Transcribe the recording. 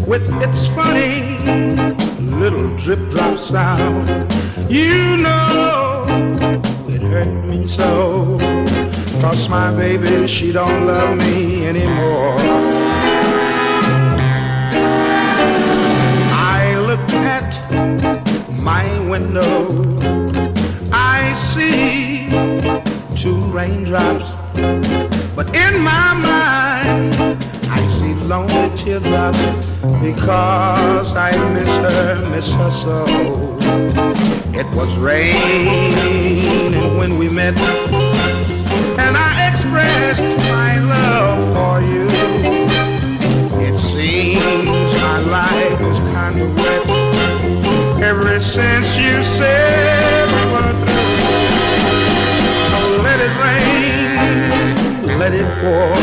with its funny little drip drop sound. You know it hurt me so, 'cause my baby, she don't love me anymore. I look at my window, I see 2 raindrops, but in my mind I see lonely teardrops, because I miss her so. It was raining when we met, and I expressed my love for you. It seems my life is kind of wet ever since you said we were through. So let it rain, let it pour,